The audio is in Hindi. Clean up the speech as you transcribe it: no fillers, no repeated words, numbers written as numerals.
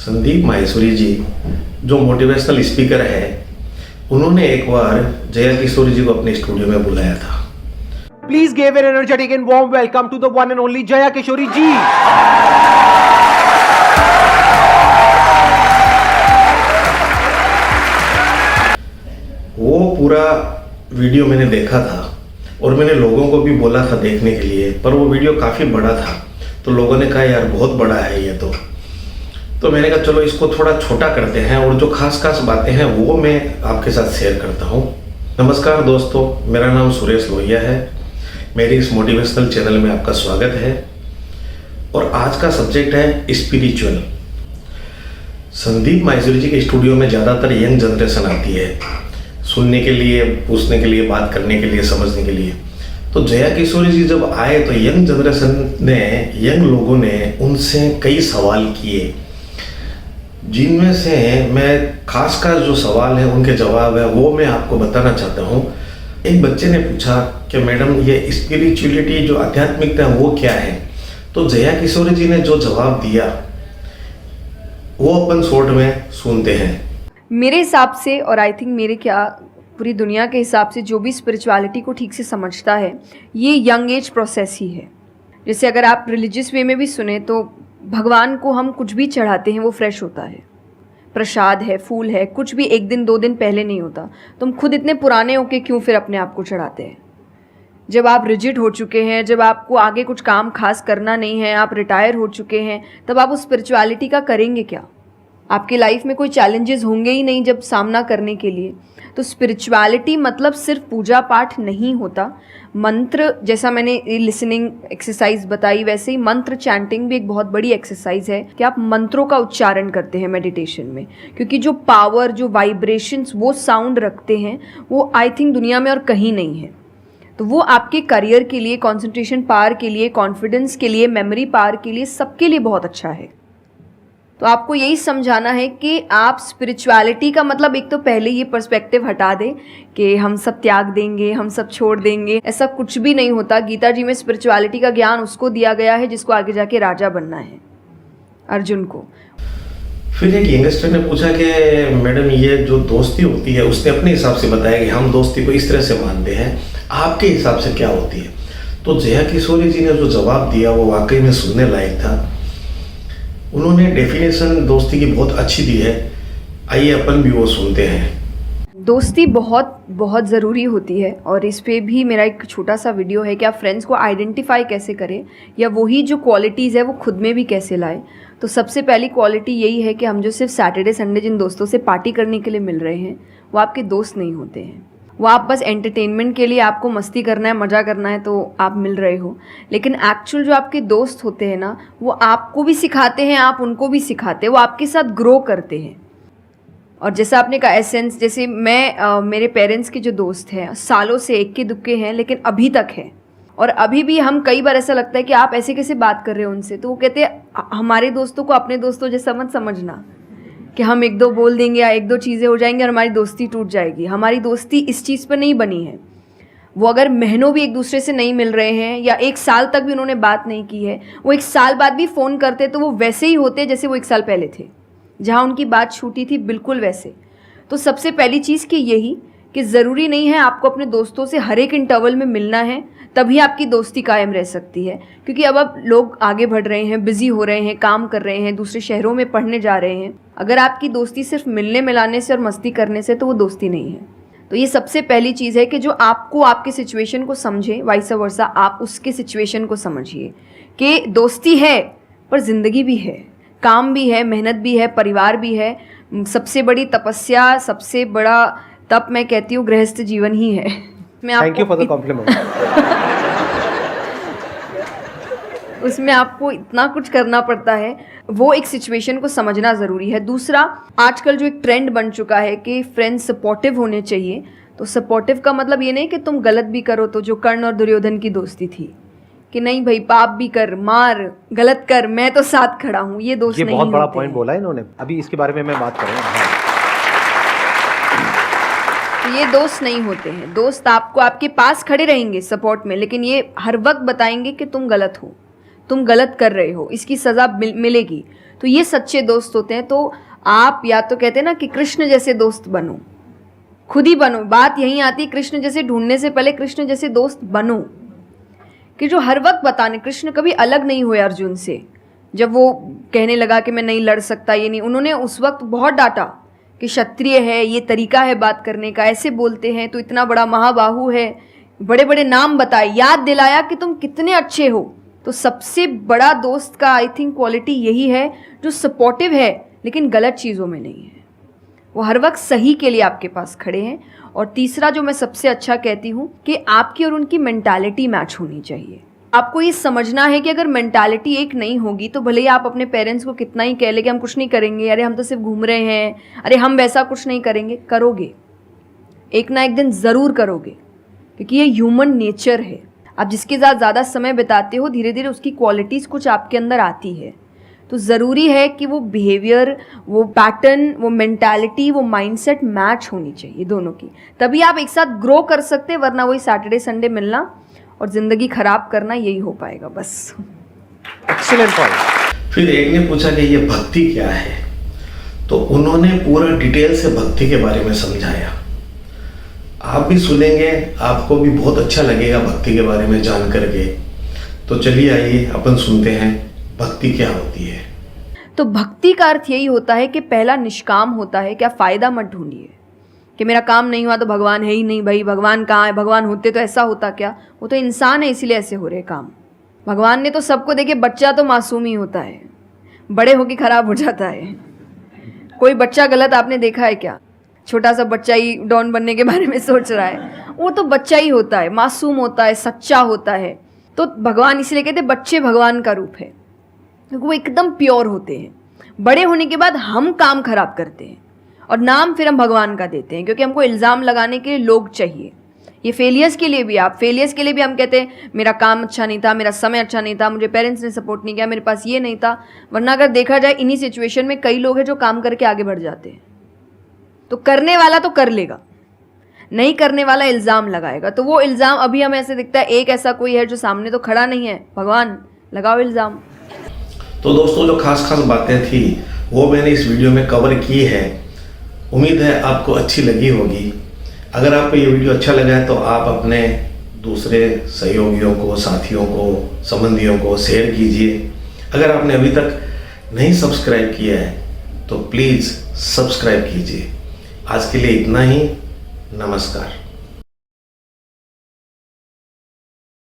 संदीप माहेश्वरी जी जो मोटिवेशनल स्पीकर है, उन्होंने एक बार जया किशोरी जी को अपने स्टूडियो में बुलाया था। Please give an energetic and warm welcome to the one and only Jaya Kishori ji. वो पूरा वीडियो मैंने देखा था और मैंने लोगों को भी बोला था देखने के लिए, पर वो वीडियो काफ़ी बड़ा था तो लोगों ने कहा यार बहुत बड़ा है ये तो मैंने कहा चलो इसको थोड़ा छोटा करते हैं और जो खास खास बातें हैं वो मैं आपके साथ शेयर करता हूँ। नमस्कार दोस्तों, मेरा नाम सुरेश लोहिया है। मेरे इस मोटिवेशनल चैनल में आपका स्वागत है और आज का सब्जेक्ट है स्पिरिचुअल। संदीप माहेश्वरी जी के स्टूडियो में ज़्यादातर यंग जनरेशन आती है सुनने के लिए, पूछने के लिए, बात करने के लिए, समझने के लिए। तो जया किशोरी जी जब आए तो यंग जनरेशन ने, यंग लोगों ने उनसे कई सवाल किए, जिनमें से मैं खास जो सवाल है उनके जवाब है वो मैं आपको बताना चाहता हूँ। एक बच्चे ने पूछा कि मैडम ये स्पिरिचुअलिटी जो आध्यात्मिकता है वो क्या है, तो जया किशोरी जी ने जो जवाब दिया वो अपन शॉर्ट में सुनते हैं। मेरे हिसाब से, और आई थिंक मेरे क्या पूरी दुनिया के हिसाब से, जो भी स्पिरिचुअलिटी को ठीक से समझता है ये यंग एज प्रोसेस ही है। जैसे अगर आप रिलीजियस वे में भी सुने तो भगवान को हम कुछ भी चढ़ाते हैं वो फ्रेश होता है, प्रसाद है, फूल है, कुछ भी एक दिन दो दिन पहले नहीं होता। तो हम खुद इतने पुराने होके क्यों फिर अपने आप को चढ़ाते हैं? जब आप रिजिड हो चुके हैं, जब आपको आगे कुछ काम खास करना नहीं है, आप रिटायर हो चुके हैं, तब आप उस स्पिरिचुअलिटी का करेंगे क्या? आपकी लाइफ में कोई चैलेंजेस होंगे ही नहीं जब सामना करने के लिए। तो स्पिरिचुअलिटी मतलब सिर्फ पूजा पाठ नहीं होता। मंत्र, जैसा मैंने लिसनिंग एक्सरसाइज बताई, वैसे ही मंत्र चैंटिंग भी एक बहुत बड़ी एक्सरसाइज है कि आप मंत्रों का उच्चारण करते हैं मेडिटेशन में, क्योंकि जो पावर, जो वाइब्रेशंस वो साउंड रखते हैं वो आई थिंक दुनिया में और कहीं नहीं है। तो वो आपके करियर के लिए, कंसंट्रेशन पावर के लिए, कॉन्फिडेंस के लिए, मेमोरी पावर के लिए, सबके लिए बहुत अच्छा है। तो आपको यही समझाना है कि आप स्पिरिचुअलिटी का मतलब, एक तो पहले ये पर्सपेक्टिव हटा दें कि हम सब त्याग देंगे, हम सब छोड़ देंगे। ऐसा कुछ भी नहीं होता। गीता जी में स्पिरिचुअलिटी का ज्ञान उसको दिया गया है जिसको आगे जाके राजा बनना है, अर्जुन को। फिर एक यंगस्टर ने पूछा कि मैडम ये जो दोस्ती होती है, उसने अपने हिसाब से बताया कि हम दोस्ती को इस तरह से मानते हैं, आपके हिसाब से क्या होती है? तो जया किशोरी जी ने जो जवाब दिया वो वाकई में सुनने लायक था। उन्होंने डेफिनेशन दोस्ती की बहुत अच्छी दी है, आइए अपन भी वो सुनते हैं। दोस्ती बहुत बहुत ज़रूरी होती है और इस पे भी मेरा एक छोटा सा वीडियो है कि आप फ्रेंड्स को आइडेंटिफाई कैसे करें, या वही जो क्वालिटीज़ है वो खुद में भी कैसे लाएं। तो सबसे पहली क्वालिटी यही है कि हम जो सिर्फ सैटरडे संडे जिन दोस्तों से पार्टी करने के लिए मिल रहे हैं वो आपके दोस्त नहीं होते हैं। वो आप बस एंटरटेनमेंट के लिए, आपको मस्ती करना है, मज़ा करना है तो आप मिल रहे हो। लेकिन एक्चुअल जो आपके दोस्त होते हैं ना, वो आपको भी सिखाते हैं, आप उनको भी सिखाते हैं, वो आपके साथ ग्रो करते हैं। और जैसा आपने कहा एसेंस, जैसे मैं मेरे पेरेंट्स के जो दोस्त हैं सालों से इक्के दुक्के हैं लेकिन अभी तक हैं, और अभी भी हम कई बार ऐसा लगता है कि आप ऐसे कैसे बात कर रहे हो उनसे, तो वो कहते हैं हमारे दोस्तों को अपने दोस्तों जैसा मत समझना कि हम एक दो बोल देंगे या एक दो चीज़ें हो जाएंगी और हमारी दोस्ती टूट जाएगी। हमारी दोस्ती इस चीज़ पर नहीं बनी है। वो अगर महीनों भी एक दूसरे से नहीं मिल रहे हैं या एक साल तक भी उन्होंने बात नहीं की है, वो एक साल बाद भी फ़ोन करते तो वो वैसे ही होते जैसे वो एक साल पहले थे, जहाँ उनकी बात छूटी थी, बिल्कुल वैसे। तो सबसे पहली चीज़ कि यही कि ज़रूरी नहीं है आपको अपने दोस्तों से हर एक इंटरवल में मिलना है तभी आपकी दोस्ती कायम रह सकती है, क्योंकि अब लोग आगे बढ़ रहे हैं, बिज़ी हो रहे हैं, काम कर रहे हैं, दूसरे शहरों में पढ़ने जा रहे हैं। अगर आपकी दोस्ती सिर्फ मिलने मिलाने से और मस्ती करने से, तो वो दोस्ती नहीं है। तो ये सबसे पहली चीज़ है कि जो आपको, आपके सिचुएशन को समझे, वाइस वर्सा आप उसके सिचुएशन को समझिए कि दोस्ती है पर ज़िंदगी भी है, काम भी है, मेहनत भी है, परिवार भी है। सबसे बड़ी तपस्या, सबसे बड़ा तप मैं कहती हूँ गृहस्थ जीवन ही है। Thank you for the compliment. उसमें आपको इतना कुछ करना पड़ता है, वो एक सिचुएशन को समझना ज़रूरी है। दूसरा, आजकल जो एक ट्रेंड बन चुका है कि फ्रेंड्स सपोर्टिव होने चाहिए, तो सपोर्टिव का मतलब ये नहीं कि तुम गलत भी करो, तो जो कर्ण और दुर्योधन की दोस्ती थी कि नहीं भाई पाप भी कर, मार, गलत कर, मैं तो साथ खड़ा हूँ, ये दोस्त नहीं होते। ये बहुत बड़ा पॉइंट बोला है इन्होंने, अभी इसके बारे में मैं बात करूँगा। तो ये दोस्त नहीं होते हैं। दोस्त आपको आपके पास खड़े रहेंगे सपोर्ट में, लेकिन ये हर वक्त बताएंगे कि तुम गलत हो, तुम गलत कर रहे हो, इसकी सज़ा मिलेगी। तो ये सच्चे दोस्त होते हैं। तो आप या तो कहते हैं ना कि कृष्ण जैसे दोस्त बनो, खुद ही बनो। बात यहीं आती है, कृष्ण जैसे ढूंढने से पहले कृष्ण जैसे दोस्त बनो, कि जो हर वक्त बताने। कृष्ण कभी अलग नहीं हुए अर्जुन से। जब वो कहने लगा कि मैं नहीं लड़ सकता, ये नहीं, उन्होंने उस वक्त बहुत डांटा कि क्षत्रिय है, ये तरीका है बात करने का, ऐसे बोलते हैं, तो इतना बड़ा महाबाहु है, बड़े बड़े नाम बताए, याद दिलाया कि तुम कितने अच्छे हो। तो सबसे बड़ा दोस्त का आई थिंक क्वालिटी यही है, जो सपोर्टिव है लेकिन गलत चीज़ों में नहीं है, वो हर वक्त सही के लिए आपके पास खड़े हैं। और तीसरा जो मैं सबसे अच्छा कहती हूँ कि आपकी और उनकी मेंटालिटी मैच होनी चाहिए। आपको ये समझना है कि अगर मेंटालिटी एक नहीं होगी तो भले ही आप अपने पेरेंट्स को कितना ही कह ले कि हम कुछ नहीं करेंगे, अरे हम तो सिर्फ घूम रहे हैं, अरे हम वैसा कुछ नहीं करेंगे, करोगे, एक ना एक दिन ज़रूर करोगे, क्योंकि ये ह्यूमन नेचर है। आप जिसके साथ ज़्यादा समय बिताते हो, धीरे धीरे उसकी क्वालिटीज़ कुछ आपके अंदर आती है। तो ज़रूरी है कि वो बिहेवियर, वो पैटर्न, वो मेंटालिटी, वो माइंडसेट मैच होनी चाहिए दोनों की, तभी आप एक साथ ग्रो कर सकते हैं। वरना वही सैटरडे संडे मिलना और ज़िंदगी ख़राब करना, यही हो पाएगा बस। Excellent point. फिर एक ने पूछा कि ये भक्ति क्या है, तो उन्होंने पूरा डिटेल से भक्ति के बारे में समझाया। आप भी सुनेंगे, आपको भी बहुत अच्छा लगेगा भक्ति के बारे में जान करके। तो चलिए आइए अपन सुनते हैं भक्ति क्या होती है। तो भक्ति का अर्थ यही होता है कि पहला निष्काम होता है, क्या फ़ायदा मत ढूंढिए कि मेरा काम नहीं हुआ तो भगवान है ही नहीं। भाई भगवान कहाँ है, भगवान होते तो ऐसा होता क्या, वो तो इंसान है इसीलिए ऐसे हो रहे काम। भगवान ने तो सबको देखे, बच्चा तो मासूम ही होता है, बड़े होके ख़राब हो जाता है। कोई बच्चा गलत आपने देखा है क्या? छोटा सा बच्चा ही डॉन बनने के बारे में सोच रहा है, वो तो बच्चा ही होता है, मासूम होता है, सच्चा होता है। तो भगवान इसलिए कहते हैं बच्चे भगवान का रूप है, क्योंकि वो एकदम प्योर होते हैं। बड़े होने के बाद हम काम खराब करते हैं और नाम फिर हम भगवान का देते हैं, क्योंकि हमको इल्ज़ाम लगाने के लिए लोग चाहिए। ये फेलियर्स के लिए भी, आप फेलियर्स के लिए भी हम कहते हैं मेरा काम अच्छा नहीं था, मेरा समय अच्छा नहीं था, मुझे पेरेंट्स ने सपोर्ट नहीं किया, मेरे पास ये नहीं था। वरना अगर देखा जाए इन्हीं सिचुएशन में कई लोग हैं जो काम करके आगे बढ़ जाते हैं। तो करने वाला तो कर लेगा, नहीं करने वाला इल्ज़ाम लगाएगा। तो वो इल्ज़ाम अभी हमें ऐसे दिखता है, एक ऐसा कोई है जो सामने तो खड़ा नहीं है, भगवान लगाओ इल्ज़ाम। तो दोस्तों जो खास बातें थी वो मैंने इस वीडियो में कवर की है। उम्मीद है आपको अच्छी लगी होगी। अगर आपको ये वीडियो अच्छा लगा है तो आप अपने दूसरे सहयोगियों को, साथियों को, संबंधियों को शेयर कीजिए। अगर आपने अभी तक नहीं सब्सक्राइब किया है तो प्लीज़ सब्सक्राइब कीजिए। आज के लिए इतना ही। नमस्कार।